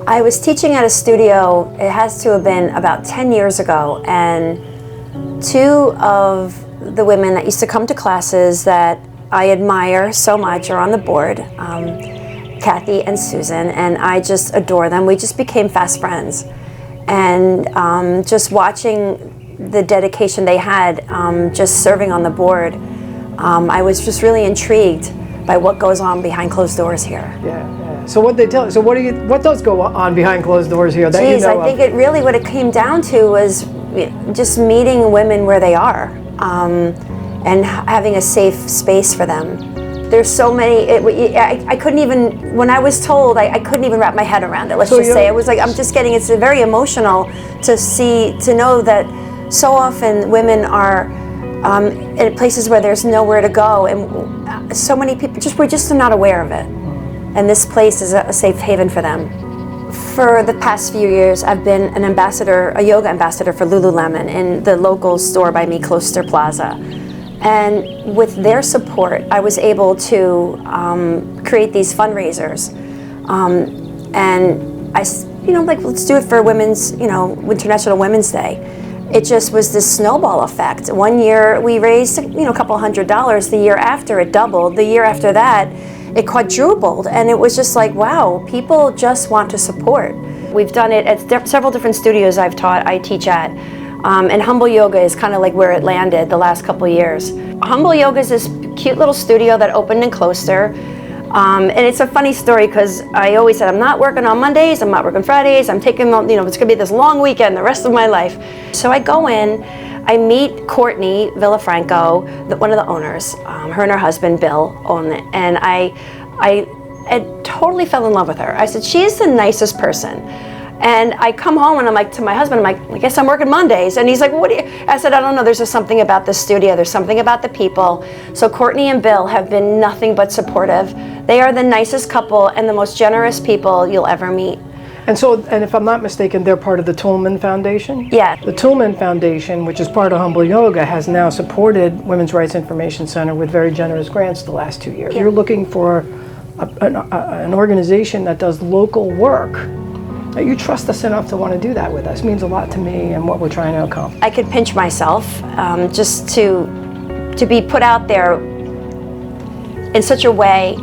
I was teaching at a studio, it has to have been about 10 years ago, and two of the women that used to come to classes that I admire so much are on the board, Kathy and Susan, and I just adore them. We just became fast friends. And just watching the dedication they had, just serving on the board, I was just really intrigued by what goes on behind closed doors here. Yeah. So what they tell? So what does go on behind closed doors here? That Geez, you know I think what it came down to was just meeting women where they are, and having a safe space for them. There's so many. I couldn't even, when I was told, I couldn't even wrap my head around it. Let's just say it was like it's very emotional to know that so often women are in places where there's nowhere to go, and so many people we're just not aware of it. And this place is a safe haven for them. For the past few years, I've been an ambassador, a yoga ambassador for Lululemon in the local store by me, Closter Plaza. And with their support, I was able to create these fundraisers. And let's do it for International Women's Day. It just was this snowball effect. One year we raised, a couple $100. The year after it doubled. The year after that, it quadrupled, and it was just like, wow, people just want to support. We've done it at several different studios I teach at, and Humble Yoga is kind of like where it landed the last couple of years. Humble Yoga is this cute little studio that opened in Closter, and it's a funny story because I always said, I'm not working on Mondays, I'm not working Fridays, I'm taking, it's gonna be this long weekend the rest of my life. So I go in, I meet Courtney Villafranco, one of the owners. Her and her husband, Bill, own it. And I totally fell in love with her. I said, she is the nicest person. And I come home and I'm like, to my husband, I'm like, I guess I'm working Mondays. And he's like, well, what do you? I said, I don't know, there's just something about this studio. There's something about the people. So Courtney and Bill have been nothing but supportive. They are the nicest couple and the most generous people you'll ever meet. And if I'm not mistaken, they're part of the Tillman Foundation? Yeah. The Tillman Foundation, which is part of Humble Yoga, has now supported Women's Rights Information Center with very generous grants the last 2 years. Yeah. You're looking for an organization that does local work. You trust us enough to want to do that with us. It means a lot to me and what we're trying to accomplish. I could pinch myself just to be put out there in such a way,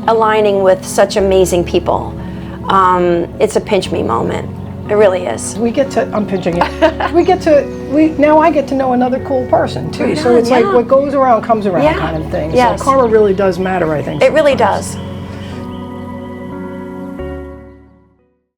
aligning with such amazing people. It's a pinch me moment. It really is. I'm pinching it. Now I get to know another cool person too. So it's like what goes around comes around kind of thing. Yes. So karma really does matter, I think. It really does.